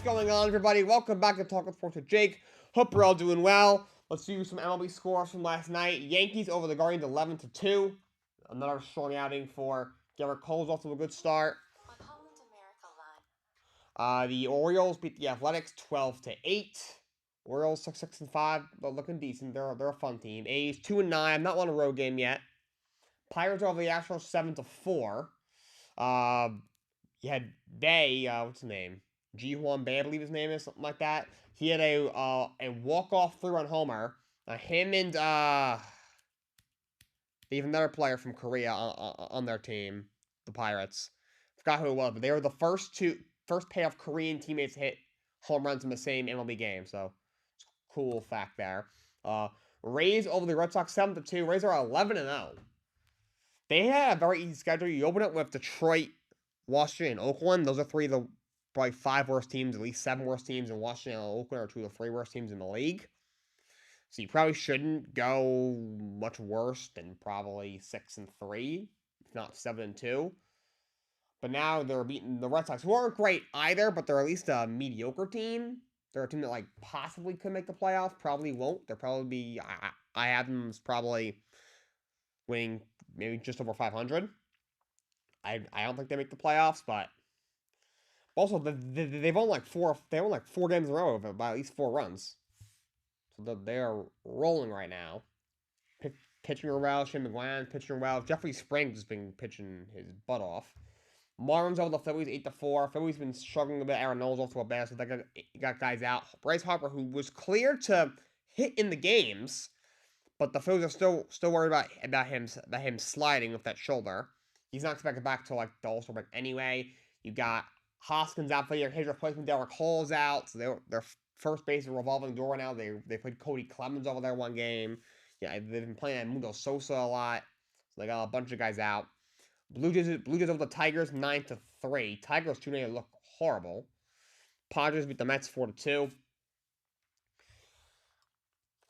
going on, everybody? Welcome back to Talkin Sports with Jake. Hope you're all doing well. Let's do some MLB scores from last night. Yankees over the Guardians 11-2. Another strong outing for Garrett Cole's off to a good start. The Orioles beat the Athletics 12-8. Orioles 6-5, but looking decent. They're a fun team. A's 2-9. I'm not won a road game yet. Pirates over the Astros 7-4. You had what's his name? Ji-Hwan Bae, I believe his name is, something like that. He had a walk-off 3-run homer. Him and they have another player from Korea on their team, the Pirates. Forgot who it was, but they were the first pair of Korean teammates to hit home runs in the same MLB game. So, it's a cool fact there. Rays over the Red Sox 7-2. Rays are 11-0. They had a very easy schedule. You open it with Detroit, Washington, and Oakland. Those are three of the probably 5 worst teams, at least 7 worst teams in Washington and Oakland are 2 of the 3 worst teams in the league. So you probably shouldn't go much worse than probably 6-3, if not 7-2. But now they're beating the Red Sox, who aren't great either, but they're at least a mediocre team. They're a team that possibly could make the playoffs, probably won't. They'll probably be. I have them as probably winning maybe just over 500. I don't think they make the playoffs, but also they've won 4 games in a row by at least 4 runs. So they are rolling right now. Pitching well, Shane McGowan pitching well. Jeffrey Springs has been pitching his butt off. Marlins over the Phillies 8-4. Phillies been struggling a bit. Aaron Nolan's also a bad, so they got guys out. Bryce Harper, who was cleared to hit in the games, but the Phillies are still worried about him sliding with that shoulder. He's not expected back till the All-Star break anyway. You got Hoskins out for the year. His replacement Derek Hall's out, so their first base is a revolving door now. They played Cody Clemens over there one game. Yeah, they've been playing Mundo Sosa a lot. So they got a bunch of guys out. Blue Jays over the Tigers 9-3. Tigers today look horrible. Padres beat the Mets 4-2.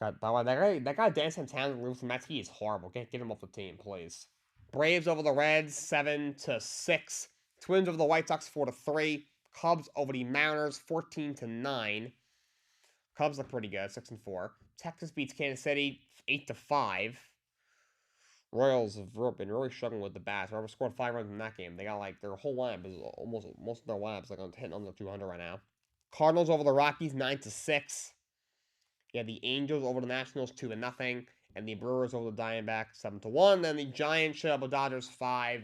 God, by the way, that guy Dan Santana with the Mets, he is horrible. Get him off the team, please. Braves over the Reds 7-6. Twins over the White Sox 4-3. Cubs over the Mariners 14-9. Cubs look pretty good, 6-4. Texas beats Kansas City 8-5. Royals have been really struggling with the bats. They scored 5 runs in that game. They got their whole lineup is most of their lineups hitting under 200 right now. Cardinals over the Rockies 9-6. Yeah, the Angels over the Nationals 2-0, and the Brewers over the Diamondbacks 7-1. And the Giants shut up the Dodgers 5-0.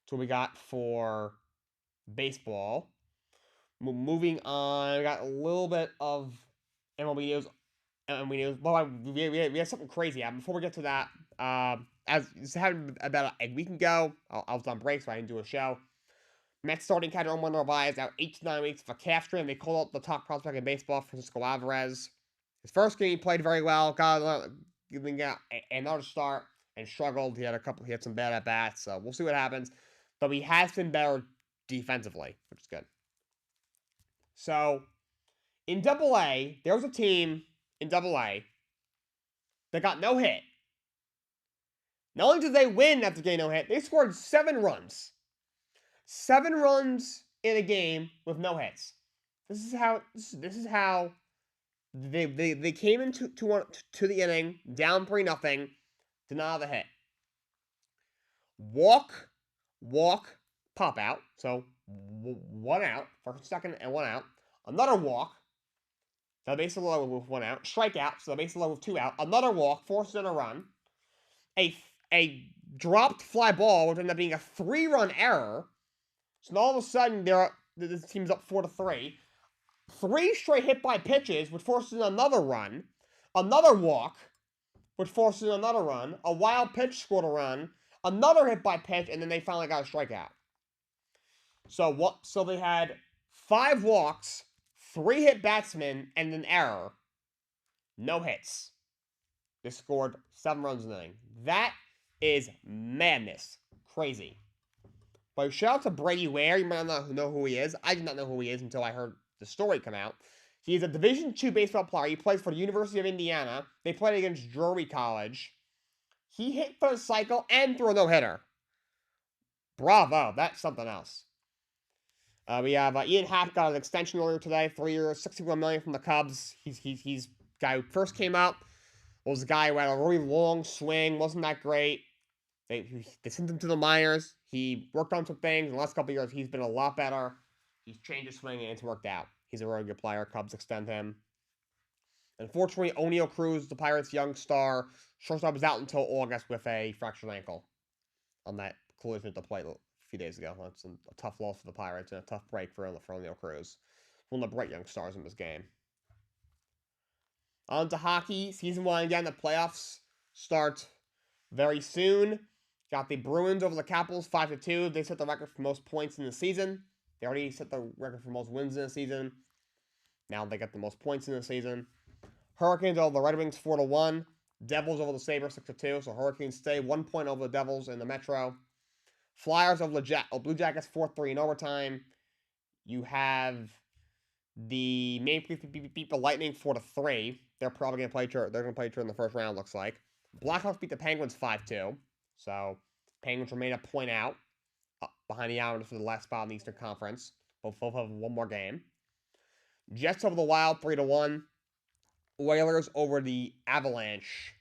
So we got for baseball. Moving on, we got a little bit of MLB news. Well, we had something crazy happen. Before we get to that, as this happened about a week ago, I was on break, so I didn't do a show. Mets starting catcher Omar Narvaez out 8 to 9 weeks for calf strain. They called up the top prospect in baseball, Francisco Alvarez. His first game, he played very well. Got another start and struggled. He had some bad at bats. So we'll see what happens. But he has been better defensively, which is good. So in Double-A, there was a team in Double-A that got no hit. Not only did they win after getting no hit, they scored 7 runs. 7 runs in a game with no hits. This is how they came into to the inning down 3-0, did not have a hit. Walk, pop out. So 1 out, first, second, and 1 out. Another walk. So the base is low with 1 out. Strikeout. So the base is low with 2 out. Another walk, forced in a run. A dropped fly ball, which ended up being a 3-run error. So all of a sudden, this team's up 4-3. 3 straight hit by pitches, which forces another run. Another walk, which forces another run. A wild pitch scored a run. Another hit by pitch, and then they finally got a strikeout. So they had 5 walks, 3 hit batsmen, and an error. No hits. They scored 7 runs in the inning. That is madness. Crazy. But shout out to Brady Ware. You might not know who he is. I did not know who he is until I heard the story come out. He is a Division II baseball player. He plays for the University of Indiana. They played against Drury College. He hit for a cycle and threw a no-hitter. Bravo. That's something else. We have Ian Happ got an extension earlier today, 3 years, $61 million from the Cubs. He's guy who first came up was a guy who had a really long swing, wasn't that great. They sent him to the minors. He worked on some things. In the last couple of years, he's been a lot better. He's changed his swing and it's worked out. He's a really good player. Cubs extend him. Unfortunately, O'Neill Cruz, the Pirates' young star, shortstop, was out until August with a fractured ankle on that collision at the plate a few days ago. That's a tough loss for the Pirates and a tough break for O'Neill Cruz. One of the bright young stars in this game. On to hockey. Season 1 again. The playoffs start very soon. Got the Bruins over the Capitals 5-2. They set the record for most points in the season. They already set the record for most wins in the season. Now they got the most points in the season. Hurricanes over the Red Wings 4-1. Devils over the Sabres 6-2. So Hurricanes stay 1 point over the Devils in the Metro. Flyers over the Blue Jackets 4-3 in overtime. You have the Maple Leafs beat the Lightning 4-3. They're probably gonna play. They're gonna play in the first round. Looks like Blackhawks beat the Penguins 5-2. So Penguins remain a point out behind the Islanders for the last spot in the Eastern Conference. Both have one more game. Jets over the Wild 3-1. Oilers over the Avalanche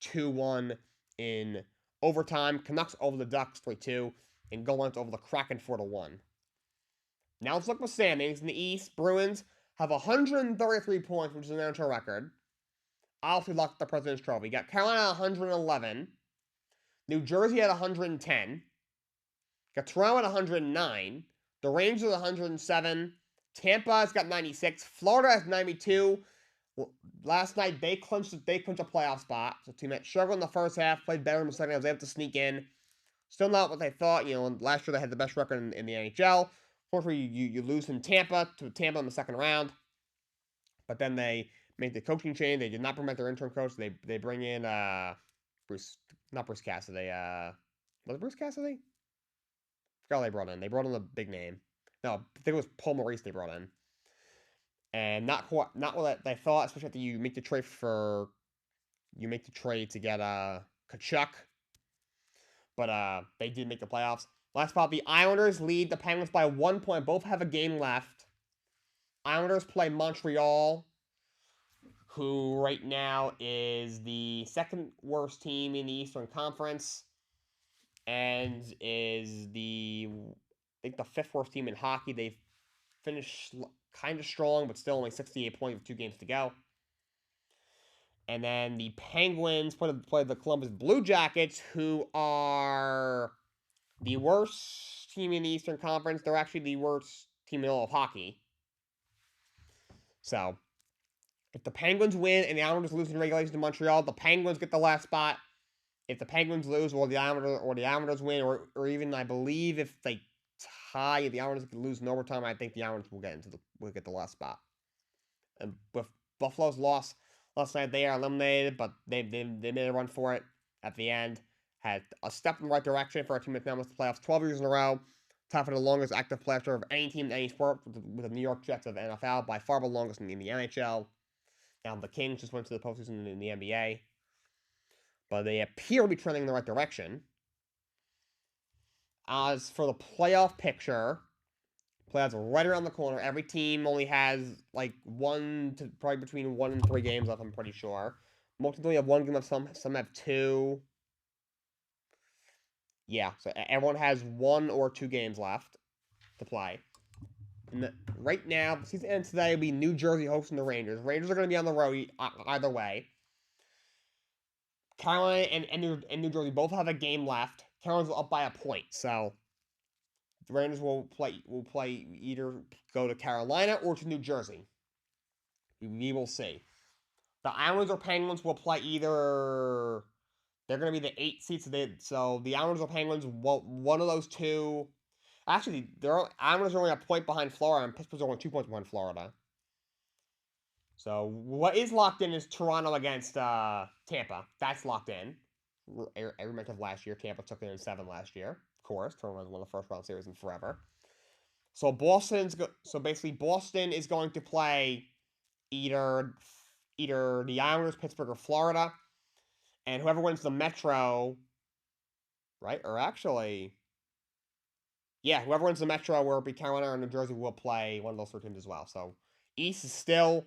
2-1 in overtime. Canucks over the Ducks 3-2. And Golden over the Kraken 4-1. Now let's look at the standings. In the East, Bruins have 133 points, which is an NHL record. Obviously locked the President's Trophy. You got Carolina at 111. New Jersey at 110. Got Toronto at 109. The Rangers at 107. Tampa's got 96. Florida has 92. Last night they clinched a playoff spot. So team that struggled in the first half, played better in the second half, was able to sneak in. Still not what they thought. Last year they had the best record in the NHL. Unfortunately, you lose in Tampa in the second round. But then they made the coaching change. They did not promote their interim coach. They bring in Bruce Cassidy. Was it Bruce Cassidy? I forgot they brought in. They brought in a big name. No, I think it was Paul Maurice they brought in. And not what they thought, especially after you make the trade to get Kachuk. But they did make the playoffs. Last spot, the Islanders lead the Penguins by 1 point. Both have a game left. Islanders play Montreal, who right now is the second worst team in the Eastern Conference and is the fifth worst team in hockey. They've finished kind of strong, but still only 68 points with 2 games to go. And then the Penguins play the Columbus Blue Jackets, who are the worst team in the Eastern Conference. They're actually the worst team in all of hockey. So, if the Penguins win and the Islanders lose in regulation to Montreal, the Penguins get the last spot. If the Penguins lose, or the Islanders win, or even I believe if they tie, if the Islanders lose in overtime, I think the Islanders will get the last spot. And with Buffalo's loss last night, they are eliminated, but they made a run for it at the end. Had a step in the right direction for a team that's now missed the playoffs 12 years in a row. Tied for the longest active playoff of any team in any sport with the New York Jets of the NFL, by far the longest in the NHL. Now the Kings just went to the postseason in the NBA. But they appear to be trending in the right direction. As for the playoff picture, playoffs are right around the corner. Every team only has probably between 1 and 3 games left, I'm pretty sure. Most of them have 1 game left, some have 2. Yeah, so everyone has 1 or 2 games left to play. And right now, the season ends today. Will be New Jersey hosting the Rangers. Rangers are going to be on the road either way. Carolina and New Jersey both have a game left. Carolina's up by a point, so the Rangers will either go to Carolina or to New Jersey. We will see. The Islanders or Penguins will play either. They're going to be the 8 seats. So the Islanders or Penguins, one of those two. Actually, the Islanders are only a point behind Florida, and Pittsburgh's only 2 points behind Florida. So what is locked in is Toronto against Tampa. That's locked in. Every match of last year, Tampa took it in 7 last year. Of course, Toronto won the first round series in forever. So basically Boston is going to play either the Islanders, Pittsburgh, or Florida, and whoever wins the Metro, right? Or actually, Yeah, whoever wins the Metro, where it'll be Carolina or New Jersey, will play one of those 3 teams as well. So East is still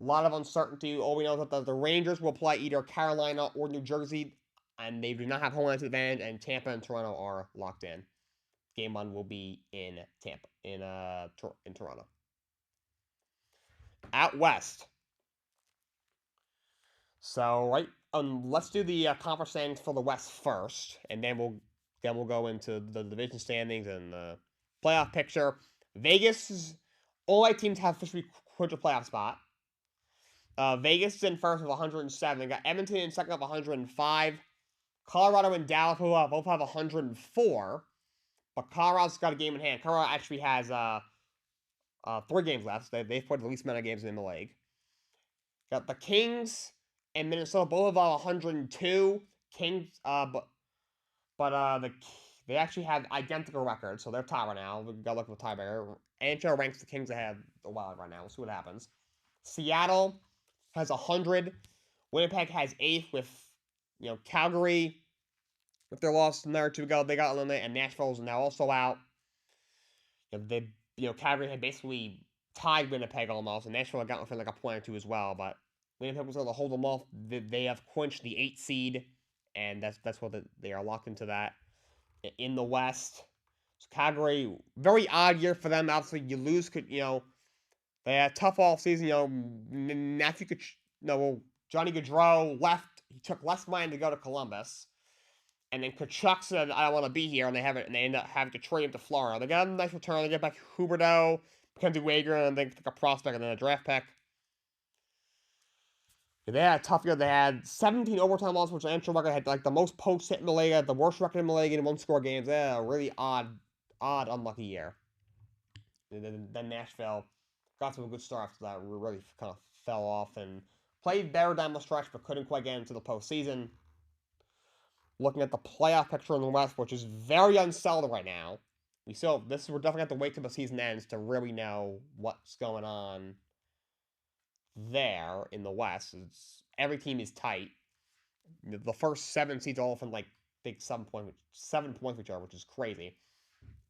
a lot of uncertainty. All we know is that the Rangers will play either Carolina or New Jersey, and they do not have home ice advantage. And Tampa and Toronto are locked in. Game 1 will be in Tampa, in Toronto. Out west. So let's do the conference standings for the West first, and then we'll go into the division standings and the playoff picture. Vegas, all 8 teams have officially clinched a playoff spot. Vegas is in first with 107. Got Edmonton in second with 105. Colorado and Dallas both have 104. But Colorado's got a game in hand. Colorado actually has 3 games left. They've played the least amount of games in the league. Got the Kings and Minnesota both have 102. Kings, they actually have identical records, so they're tied right now. We gotta look at the tiebreaker. NHL ranks the Kings ahead the Wild right now. We'll see what happens. Seattle has 100. Winnipeg has 8th with, Calgary. If they're lost another 2 to go, they got eliminated, and Nashville's now also out. Calgary had basically tied Winnipeg almost, and Nashville had gotten within like a point or 2 as well, but Winnipeg was able to hold them off. They have clinched the 8th seed, and that's what they are locked into that. In the West, so Calgary, very odd year for them. Obviously, you lose, they had a tough off season. Matthew, Johnny Gaudreau left. He took less money to go to Columbus. And then Kachuk said, I don't want to be here, and they end up having to trade him to Florida. They got a nice return. They get back Huberdeau, Mackenzie Wager, and then a prospect and then a draft pick. They had a tough year. They had 17 overtime losses, which the NHL record had like the most posts hit in the league, the worst record in the league in 1-score games. They had a really odd, unlucky year. And then Nashville got to a good start after that. We really kind of fell off and played better down the stretch, but couldn't quite get into the postseason. Looking at the playoff picture in the West, which is very unsettled right now. We're definitely have to wait till the season ends to really know what's going on there in the West. Every team is tight. The first 7 seeds all often like big 7 points for each other, which is crazy.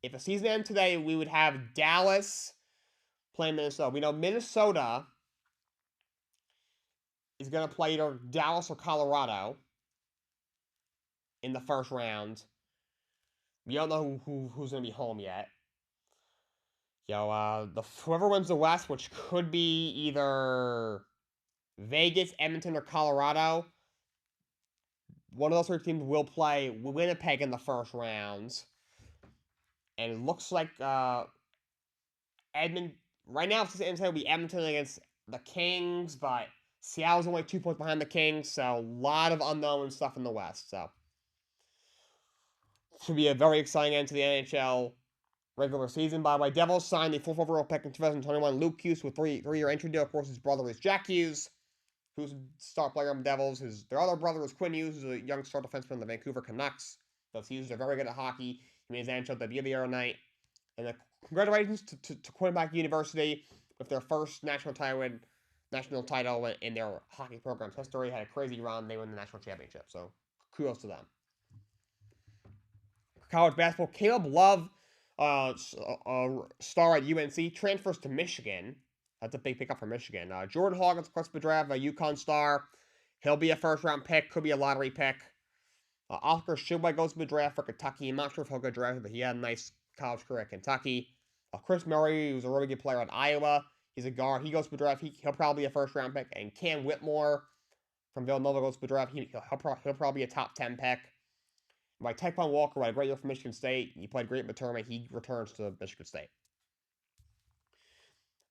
If the season ended today, we would have Dallas playing Minnesota. We know Minnesota is going to play either Dallas or Colorado in the first round. We don't know who's going to be home yet. Whoever wins the West, which could be either Vegas, Edmonton, or Colorado, one of those 3 teams will play Winnipeg in the first round. And it looks like Edmonton, right now, it's going to be Edmonton against the Kings, but Seattle's only 2 points behind the Kings, so a lot of unknown stuff in the West. So, should be a very exciting end to the NHL regular season. By the way, Devils signed the 4th overall pick in 2021, Luke Hughes, with 3-year entry deal. Of course, his brother is Jack Hughes, who's a star player on the Devils. Their other brother is Quinn Hughes, who's a young star defenseman in the Vancouver Canucks. Those Hughes are very good at hockey. He made his NHL debut the other night. And congratulations to Quinnipiac University with their first national title in their hockey program's history. Had a crazy run. They won the national championship. So kudos to them. College basketball, Caleb Love, star at UNC, transfers to Michigan. That's a big pickup for Michigan. Jordan Hawkins, of course, the draft, a UConn star. He'll be a first-round pick, could be a lottery pick. Oscar Shibway goes to the draft for Kentucky. I'm not sure if he'll get drafted, but he had a nice college career at Kentucky. Chris Murray, who's a really good player at Iowa. He's a guard. He goes to the draft. He'll probably be a first-round pick. And Cam Whitmore from Villanova goes to the draft. He'll probably be a top 10 pick. By Tyquan Walker, had a great year for Michigan State. He played great in the tournament. He returns to Michigan State.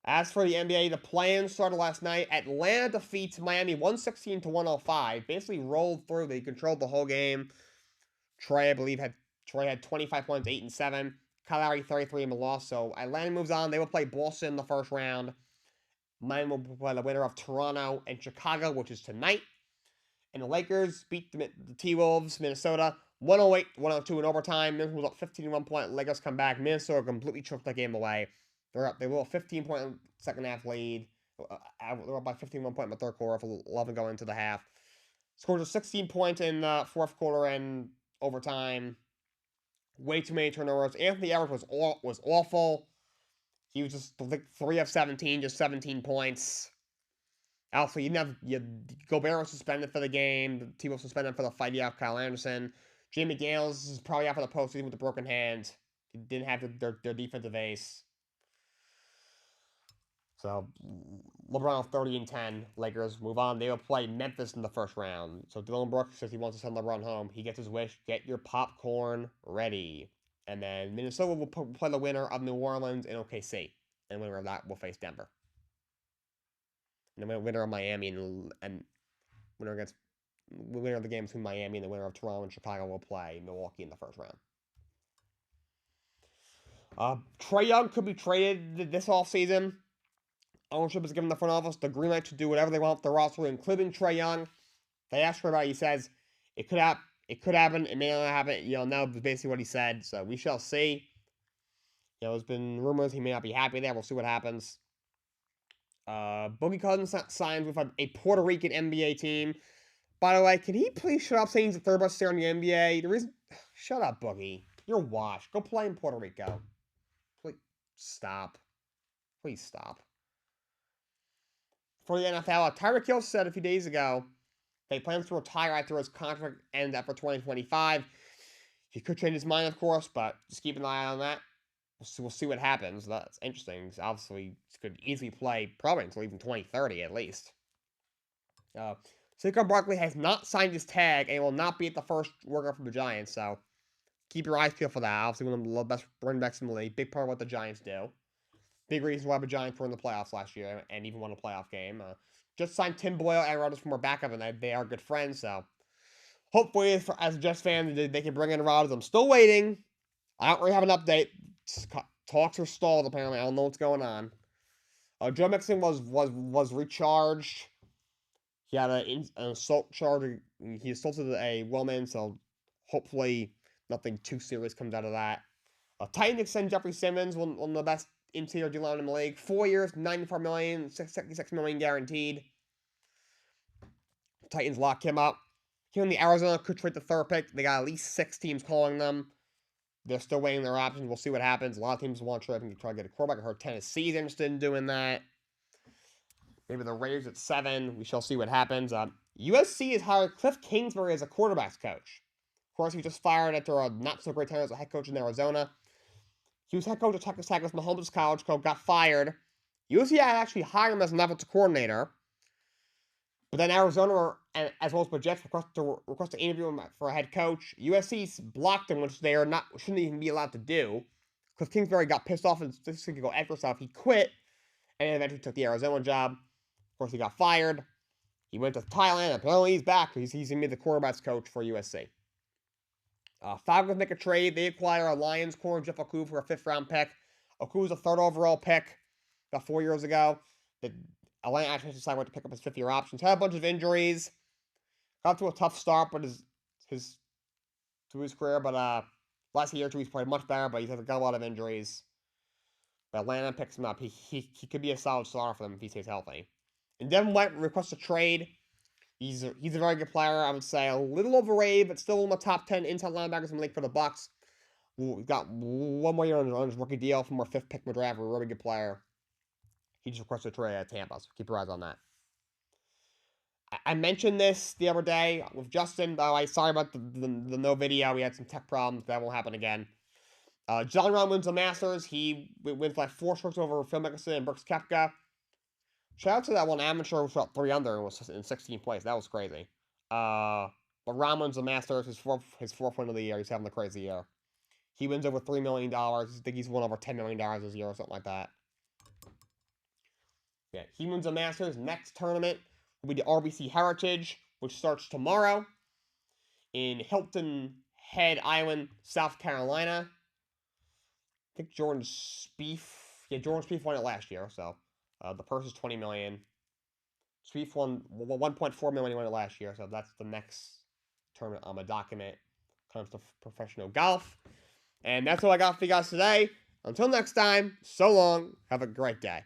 As for the NBA, the play-in started last night. Atlanta defeats Miami 116-105. Basically rolled through. They controlled the whole game. Troy had 25 points, 8 and 7. Kyle Lowry 33 in the loss. So Atlanta moves on. They will play Boston in the first round. Miami will play the winner of Toronto and Chicago, which is tonight. And the Lakers beat the T-Wolves, Minnesota, 108-102 in overtime. Minnesota was up 15 at 1 point. Lakers come back. Minnesota completely choked that game away. They were a 15-point second half lead. They were up by 15 1 point in the third quarter, with 11 going into the half. Scored a 16 points in the fourth quarter and overtime. Way too many turnovers. Anthony Edwards was awful. He was just like 3 of 17, just 17 points. Also, Gobert was suspended for the game. The team was suspended for the fight out Kyle Anderson. Jamie Gales is probably out for the postseason with a broken hand. He didn't have their defensive ace. So, LeBron 30-10. Lakers move on. They will play Memphis in the first round. So, Dylan Brooks says he wants to send LeBron home. He gets his wish. Get your popcorn ready. And then Minnesota will play the winner of New Orleans and OKC. And the winner of that will face Denver. And the winner of Miami and winner of the game between Miami and the winner of Toronto and Chicago will play Milwaukee in the first round. Trae Young could be traded this offseason. Ownership is given the front office the green light to do whatever they want with the roster, including Trae Young. They asked her about it. He says it could happen. It may not happen. Now that's basically what he said. So we shall see. There's been rumors he may not be happy there. We'll see what happens. Boogie Cousins signs with a Puerto Rican NBA team. By the way, can he please shut up saying he's the third best player in the NBA? The reason, shut up, Boogie. You're washed. Go play in Puerto Rico. Please stop. Please stop. For the NFL, Tyreek Hill said a few days ago that he plans to retire after his contract ends after 2025. He could change his mind, of course, but just keep an eye on that. We'll see what happens. That's interesting. Obviously, he could easily play probably until even 2030 at least. Saquon Barkley has not signed his tag and will not be at the first workout for the Giants, so keep your eyes peeled for that. Obviously, one of the best running backs in the league. Big part of what the Giants do. Big reason why the Giants were in the playoffs last year and even won a playoff game. Just signed Tim Boyle and Rodgers from our backup, and they are good friends, so hopefully, as a Jets fan, they can bring in Rodgers. I'm still waiting. I don't really have an update. Talks are stalled, apparently. I don't know what's going on. Joe Mixon was recharged. He had an assault charge. He assaulted a woman, so hopefully nothing too serious comes out of that. Titans extend Jeffrey Simmons, one of the best interior D-line in the league. 4 years, $94 million, $66 million guaranteed. Titans lock him up. Here in the Arizona could trade the third pick. They got at least 6 teams calling them. They're still weighing their options. We'll see what happens. A lot of teams want to try to get a quarterback. I heard Tennessee's interested in doing that. Maybe the Raiders at 7. We shall see what happens. USC has hired Cliff Kingsbury as a quarterbacks coach. Of course, he just fired after a not-so-great time as a head coach in Arizona. He was head coach at Texas Tech, Mahomes College coach, got fired. USC had actually hired him as an offensive coordinator. But then Arizona, as well as the Jets, request to interview him for a head coach. USC blocked him, which shouldn't even be allowed to do. Cliff Kingsbury got pissed off and this could go after himself. He quit and eventually took the Arizona job. Of course, he got fired. He went to Thailand. Apparently, he's back. He's going to be the quarterbacks coach for USC. Falcons make a trade. They acquire a Lions corner, Jeff Okudah, for a 5th-round pick. Okudah was a 3rd overall pick about 4 years ago. Atlanta actually decided to pick up his 5th-year options. Had a bunch of injuries. Got to a tough start, but his career. But last year or two, he's played much better, but he's got a lot of injuries. But Atlanta picks him up. He could be a solid starter for them if he stays healthy. And Devin White requests a trade. He's a very good player, I would say. A little overrated, but still in the top 10 inside linebackers in the league for the Bucs. He's got 1 more year on his rookie deal from our 5th pick in the draft. A really good player. He just requested a trade at Tampa, so keep your eyes on that. I mentioned this the other day with Justin. By the way, sorry about the no video. We had some tech problems. That won't happen again. John Rahm wins the Masters. He wins by 4 strokes over Phil Mickelson and Brooks Koepka. Shout out to that one amateur who shot 3 under and was in 16th place. That was crazy. But Rahm wins the Masters. His fourth win of the year. He's having a crazy year. He wins over $3 million. I think he's won over $10 million this year or something like that. Yeah, he wins the Masters. Next tournament will be the RBC Heritage, which starts tomorrow in Hilton Head Island, South Carolina. I think Jordan Spieth won it last year, so the purse is $20 million. Spieth won $1.4 million. He won it last year, so that's the next tournament on my document when it comes to professional golf. And that's all I got for you guys today. Until next time, so long. Have a great day.